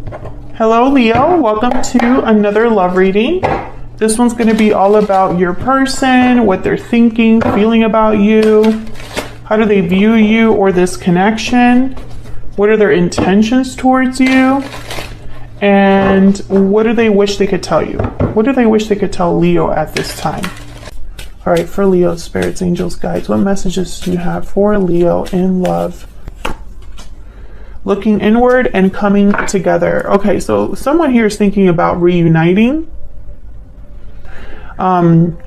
Hello, Leo. Welcome to another love reading. This one's going to be all about your person, what they're thinking, feeling about you. How do they view you or this connection? What are their intentions towards you? And what do they wish they could tell you? What do they wish they could tell Leo at this time? All right, for Leo, spirits, angels, guides, what messages do you have for Leo in love? Looking inward and coming together. Okay, so someone here is thinking about reuniting. So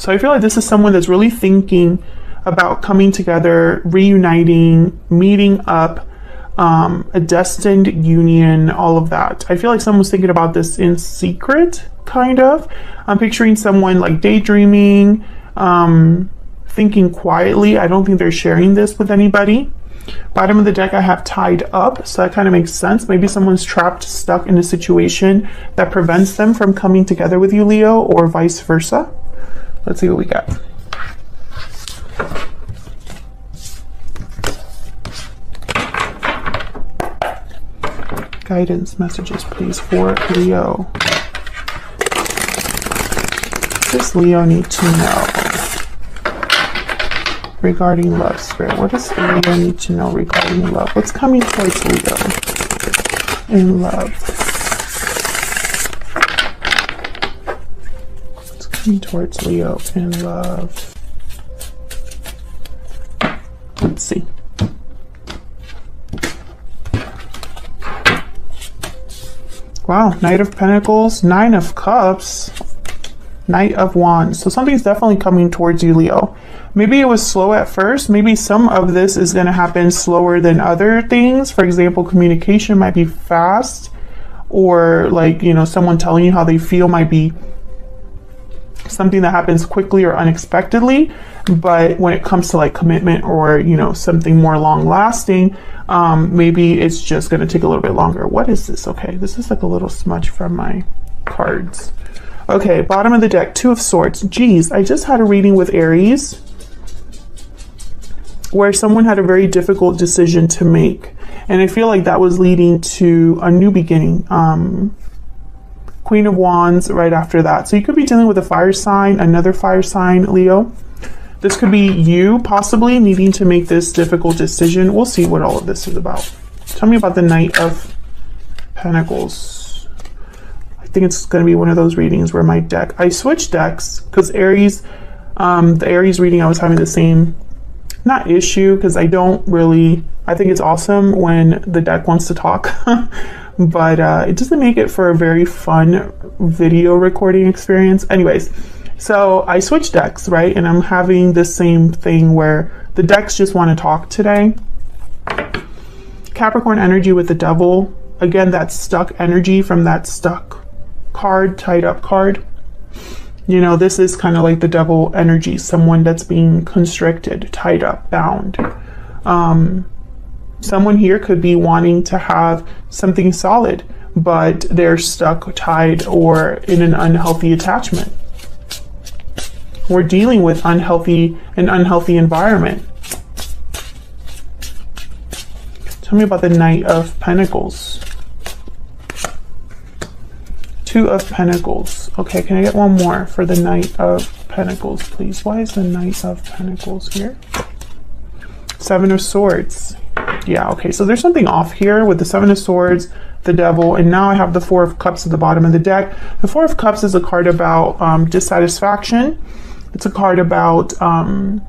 I feel like this is someone that's really thinking about coming together, reuniting, meeting up, a destined union, all of that. I feel like someone's thinking about this in secret, kind of. I'm picturing someone like daydreaming, thinking quietly. I don't think they're sharing this with anybody. Bottom of the deck, I have tied up, so that kind of makes sense. Maybe someone's trapped, stuck in a situation that prevents them from coming together with you, Leo, or vice versa. Let's see what we got. Guidance messages, please, for Leo. What does Leo need to know regarding love, Spirit? What does Leo need to know regarding love? What's coming towards Leo in love? What's coming towards Leo in love? Let's see. Wow, Knight of Pentacles, Nine of Cups, Knight of Wands. So something's definitely coming towards you, Leo. Maybe it was slow at first. Maybe some of this is going to happen slower than other things. For example, communication might be fast, or like, you know, someone telling you how they feel might be something that happens quickly or unexpectedly. But when it comes to like commitment or, you know, something more long lasting, maybe it's just going to take a little bit longer. What is this? Okay, this is like a little smudge from my cards. Okay, bottom of the deck, Two of Swords. Geez, I just had a reading with Aries where someone had a very difficult decision to make. And I feel like that was leading to a new beginning. Queen of Wands right after that. So you could be dealing with a fire sign, another fire sign, Leo. This could be you possibly needing to make this difficult decision. We'll see what all of this is about. Tell me about the Knight of Pentacles. I think it's going to be one of those readings where my deck, I switched decks because Aries, the Aries reading, I was having the same, not issue, because I think it's awesome when the deck wants to talk, but it doesn't make it for a very fun video recording experience. Anyways, so I switched decks, right? And I'm having the same thing where the decks just want to talk today. Capricorn energy with the Devil. Again, that stuck energy from that stuck card, tied up card. You know, this is kind of like the Devil energy, someone that's being constricted, tied up, bound. Someone here could be wanting to have something solid, but they're stuck, tied, or in an unhealthy attachment. We're dealing with an unhealthy environment. Tell me about the Knight of Pentacles. Two of Pentacles. Okay, can I get one more for the Knight of Pentacles, please? Why is the Knight of Pentacles here? Seven of Swords. Yeah, okay, so there's something off here with the Seven of Swords, the Devil, and now I have the Four of Cups at the bottom of the deck. The Four of Cups is a card about dissatisfaction. It's a card about not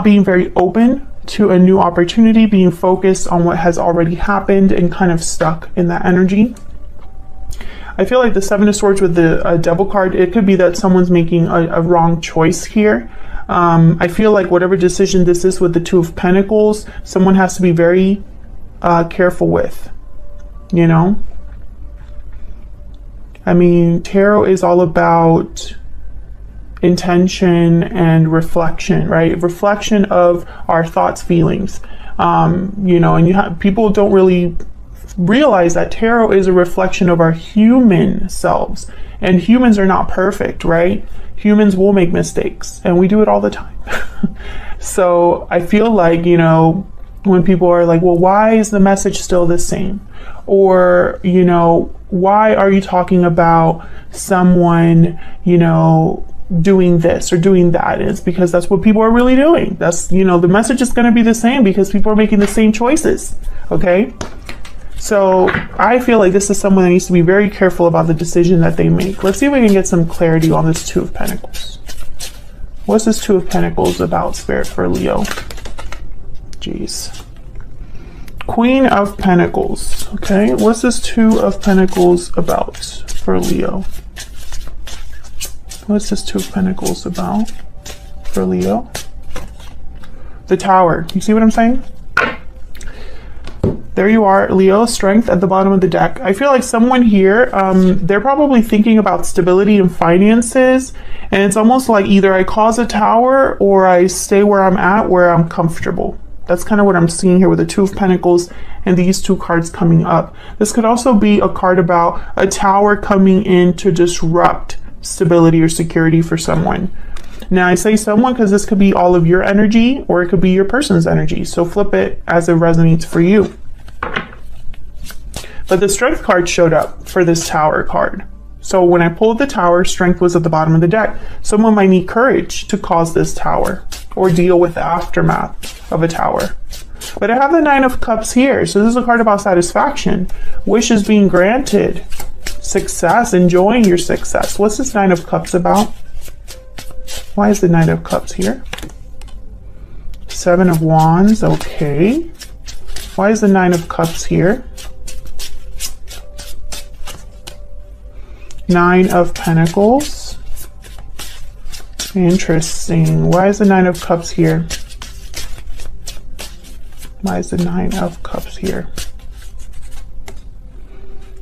being very open to a new opportunity, being focused on what has already happened and kind of stuck in that energy. I feel like the Seven of Swords with the Devil card, it could be that someone's making a wrong choice here. I feel like whatever decision this is with the Two of Pentacles, someone has to be very careful with, you know? I mean, tarot is all about intention and reflection, right? Reflection of our thoughts, feelings, you know, and people don't really realize that tarot is a reflection of our human selves, and humans are not perfect, right? Humans will make mistakes, and we do it all the time. So I feel like, you know, when people are like, well, why is the message still the same? Or, you know, why are you talking about someone, you know, doing this or doing that? It's because that's what people are really doing. That's, you know, the message is going to be the same because people are making the same choices. Okay. So I feel like this is someone that needs to be very careful about the decision that they make. Let's see if we can get some clarity on this Two of Pentacles. What's this Two of Pentacles about, Spirit, for Leo? Jeez. Queen of Pentacles. Okay, what's this Two of Pentacles about for Leo? What's this Two of Pentacles about for Leo? The Tower. You see what I'm saying? There you are, Leo, Strength at the bottom of the deck. I feel like someone here, they're probably thinking about stability and finances. And it's almost like either I cause a tower or I stay where I'm at, where I'm comfortable. That's kind of what I'm seeing here with the Two of Pentacles and these two cards coming up. This could also be a card about a tower coming in to disrupt stability or security for someone. Now I say someone because this could be all of your energy or it could be your person's energy. So flip it as it resonates for you. But the Strength card showed up for this Tower card. So when I pulled the Tower, Strength was at the bottom of the deck. Someone might need courage to cause this tower or deal with the aftermath of a tower. But I have the Nine of Cups here. So this is a card about satisfaction, wishes being granted, success, enjoying your success. What's this Nine of Cups about? Why is the Nine of Cups here? Seven of Wands, okay. Why is the Nine of Cups here? Nine of Pentacles. Interesting. Why is the Nine of Cups here? Why is the Nine of Cups here?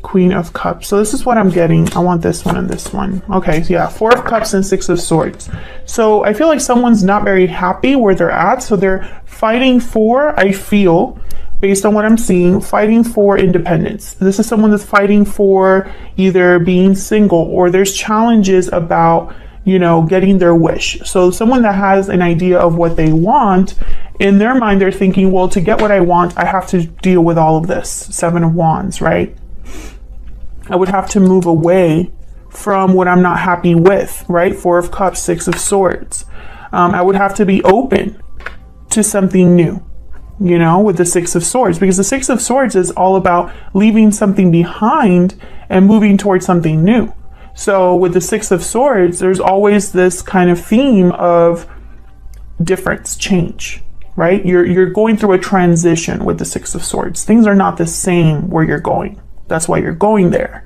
Queen of Cups. So this is what I'm getting. I want this one and this one. Okay, so yeah, Four of Cups and Six of Swords. So I feel like someone's not very happy where they're at. So they're fighting for, I feel, based on what I'm seeing, fighting for independence. This is someone that's fighting for either being single or there's challenges about, you know, getting their wish. So someone that has an idea of what they want, in their mind, they're thinking, well, to get what I want, I have to deal with all of this. Seven of Wands, right? I would have to move away from what I'm not happy with, right? Four of Cups, Six of Swords. I would have to be open to something new, you know, with the Six of Swords, because the Six of Swords is all about leaving something behind and moving towards something new. So with the Six of Swords, there's always this kind of theme of difference, change, right? You're going through a transition with the Six of Swords. Things are not the same where you're going. That's why you're going there.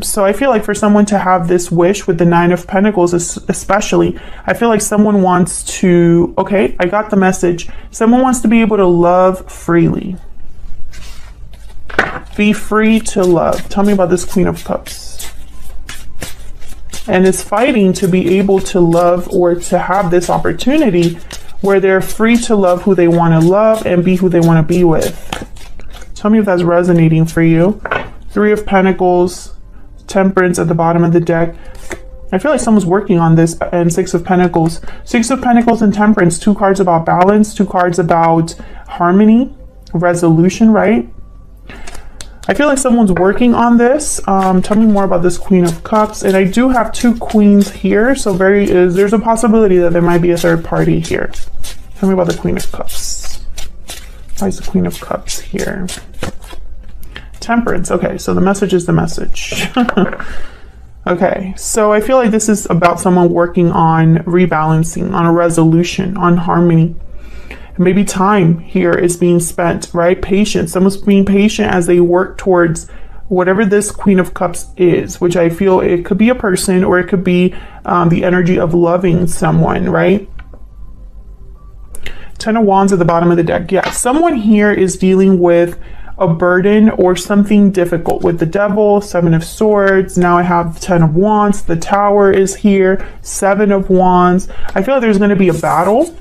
So I feel like for someone to have this wish with the Nine of Pentacles, especially, I feel like someone wants to, okay, I got the message. Someone wants to be able to love freely. Be free to love. Tell me about this Queen of Cups. And is fighting to be able to love or to have this opportunity where they're free to love who they want to love and be who they want to be with. Tell me if that's resonating for you. Three of Pentacles, Temperance at the bottom of the deck. I feel like someone's working on this. And Six of Pentacles. Six of Pentacles and Temperance. Two cards about balance. Two cards about harmony, resolution, right? I feel like someone's working on this. Tell me more about this Queen of Cups. And I do have two queens here. So there's a possibility that there might be a third party here. Tell me about the Queen of Cups. Why is the Queen of Cups here? Temperance. Okay, so the message is the message. Okay, so I feel like this is about someone working on rebalancing, on a resolution, on harmony. Maybe time here is being spent, right? Patience. Someone's being patient as they work towards whatever this Queen of Cups is, which I feel it could be a person or it could be the energy of loving someone, right? Ten of Wands at the bottom of the deck. Yeah, someone here is dealing with a burden or something difficult with the Devil, Seven of Swords. Now I have Ten of Wands. The Tower is here. Seven of Wands. I feel like there's going to be a battle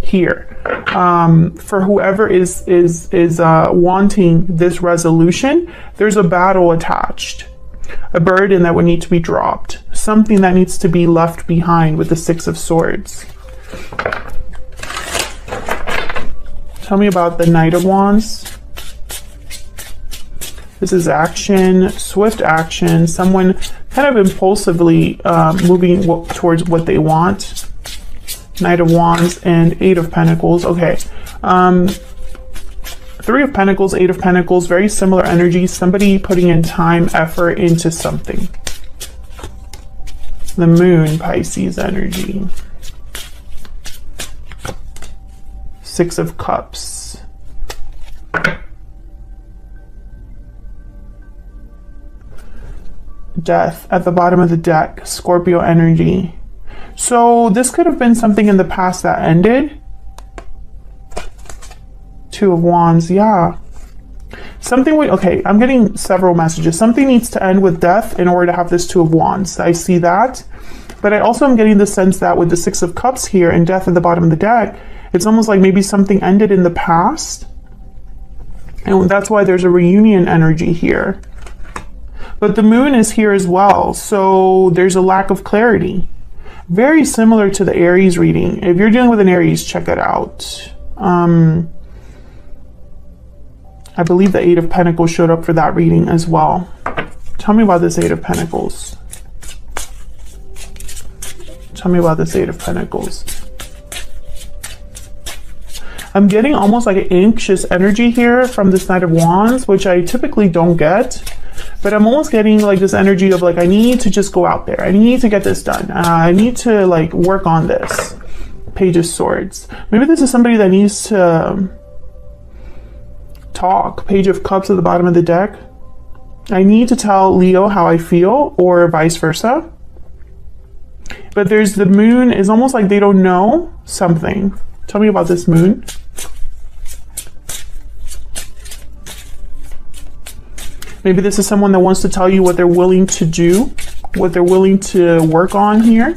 here for whoever is wanting this resolution. There's a battle attached, a burden that would need to be dropped, something that needs to be left behind with the Six of Swords. Tell me about the Knight of Wands. This is action, swift action, someone kind of impulsively moving towards what they want. Knight of Wands and Eight of Pentacles. Okay. Three of Pentacles, Eight of Pentacles, very similar energy. Somebody putting in time, effort into something. The Moon, Pisces energy. Six of Cups. Death at the bottom of the deck, Scorpio energy. So this could have been something in the past that ended. Two of Wands, yeah. Something, okay, I'm getting several messages. Something needs to end with death in order to have this Two of Wands. I see that. But I also am getting the sense that with the Six of Cups here and death at the bottom of the deck, it's almost like maybe something ended in the past. And that's why there's a reunion energy here. But the Moon is here as well. So there's a lack of clarity. Very similar to the Aries reading. If you're dealing with an Aries, check it out. I believe the Eight of Pentacles showed up for that reading as well. Tell me about this Eight of Pentacles. Tell me about this Eight of Pentacles. I'm getting almost like an anxious energy here from this Knight of Wands, which I typically don't get. But I'm almost getting like this energy of like, I need to just go out there. I need to get this done. I need to like work on this. Page of Swords. Maybe this is somebody that needs to talk. Page of Cups at the bottom of the deck. I need to tell Leo how I feel, or vice versa. But there's the Moon. Is almost like they don't know something. Tell me about this Moon. Maybe this is someone that wants to tell you what they're willing to do, what they're willing to work on here.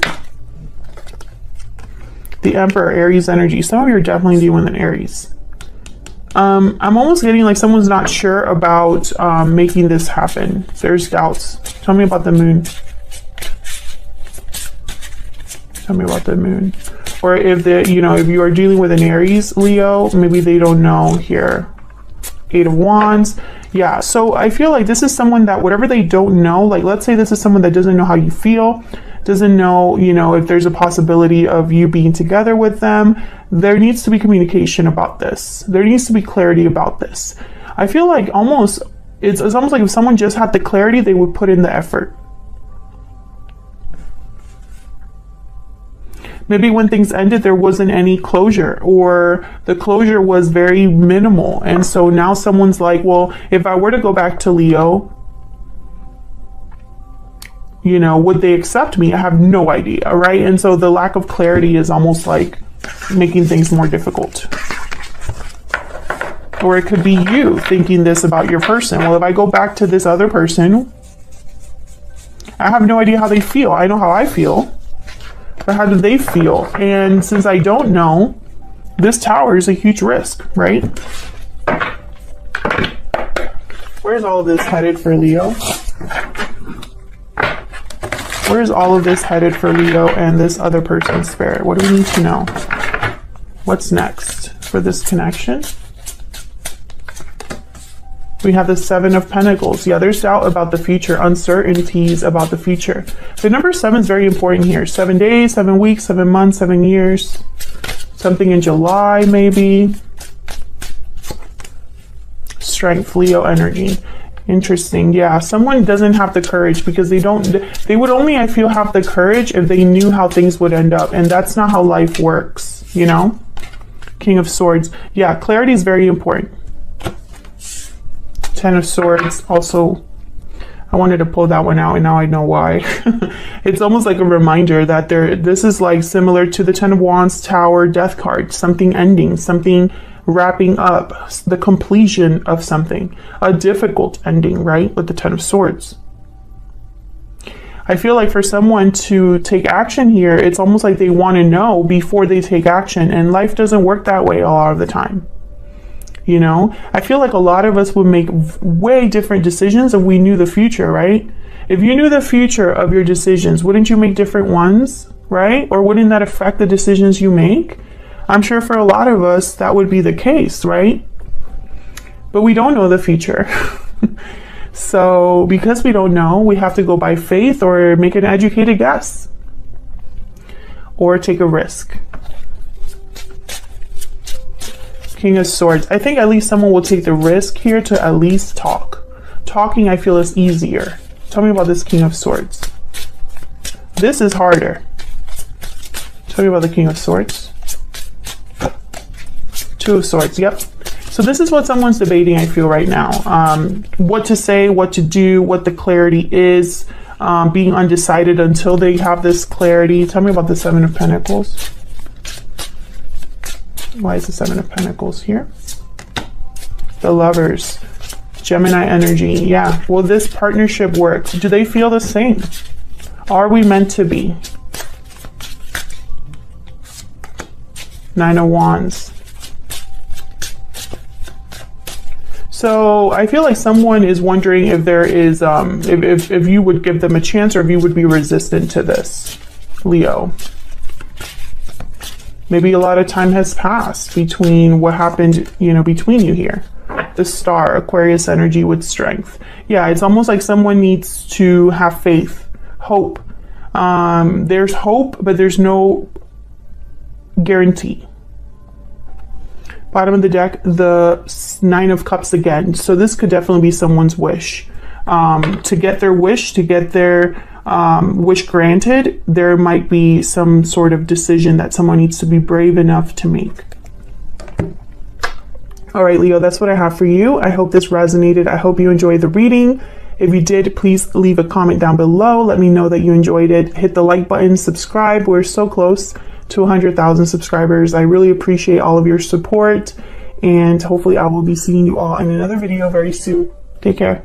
The Emperor, Aries energy. Some of you are definitely dealing with an Aries. I'm almost getting like someone's not sure about making this happen. There's doubts. Tell me about the Moon. Tell me about the Moon. Or if if you are dealing with an Aries, Leo, maybe they don't know here. Eight of Wands. Yeah, so I feel like this is someone that whatever they don't know, like let's say this is someone that doesn't know how you feel, doesn't know, if there's a possibility of you being together with them. There needs to be communication about this. There needs to be clarity about this. I feel like it's almost like if someone just had the clarity, they would put in the effort. Maybe when things ended, there wasn't any closure, or the closure was very minimal. And so now someone's like, well, if I were to go back to Leo, would they accept me? I have no idea, right? And so the lack of clarity is almost like making things more difficult. Or it could be you thinking this about your person. Well, if I go back to this other person, I have no idea how they feel. I know how I feel. But how do they feel? And since I don't know, this Tower is a huge risk, right? Where's all of this headed for Leo? Where's all of this headed for Leo and this other person's spirit? What do we need to know? What's next for this connection? We have the Seven of Pentacles. Yeah, there's doubt about the future, uncertainties about the future. The number 7 is very important here. 7 days, 7 weeks, 7 months, 7 years. Something in July, maybe. Strength, Leo energy. Interesting. Yeah, someone doesn't have the courage because they would only, I feel, have the courage if they knew how things would end up. And that's not how life works, King of Swords. Yeah, clarity is very important. Ten of Swords. Also, I wanted to pull that one out and now I know why. It's almost like a reminder that this is like similar to the Ten of Wands, Tower, Death card. Something ending, something wrapping up, the completion of something. A difficult ending, right? With the Ten of Swords. I feel like for someone to take action here, it's almost like they want to know before they take action. And life doesn't work that way a lot of the time. I feel like a lot of us would make way different decisions if we knew the future, right? If you knew the future of your decisions, wouldn't you make different ones, right? Or wouldn't that affect the decisions you make? I'm sure for a lot of us that would be the case, right? But we don't know the future. So because we don't know, we have to go by faith or make an educated guess or take a risk. King of Swords. I think at least someone will take the risk here to at least talk. Talking, I feel, is easier. Tell me about this King of Swords. This is harder. Tell me about the King of Swords. Two of Swords, yep. So this is what someone's debating, I feel, right now. What to say, what to do, what the clarity is, being undecided until they have this clarity. Tell me about the Seven of Pentacles. Why is the Seven of Pentacles here? The Lovers. Gemini energy. Yeah. Will this partnership work? Do they feel the same? Are we meant to be? Nine of Wands. So I feel like someone is wondering if there is, if you would give them a chance or if you would be resistant to this, Leo. Maybe a lot of time has passed between what happened, you know, between you here. The Star, Aquarius energy with strength. Yeah, it's almost like someone needs to have faith, hope. There's hope, but there's no guarantee. Bottom of the deck, the Nine of Cups again. So this could definitely be someone's wish. To get their wish, to get their wish granted, there might be some sort of decision that someone needs to be brave enough to make. All right, Leo, that's what I have for you. I hope this resonated. I hope you enjoyed the reading. If you did, please leave a comment down below. Let me know that you enjoyed it. Hit the like button, subscribe. We're so close to 100,000 subscribers. I really appreciate all of your support, and hopefully I will be seeing you all in another video very soon. Take care.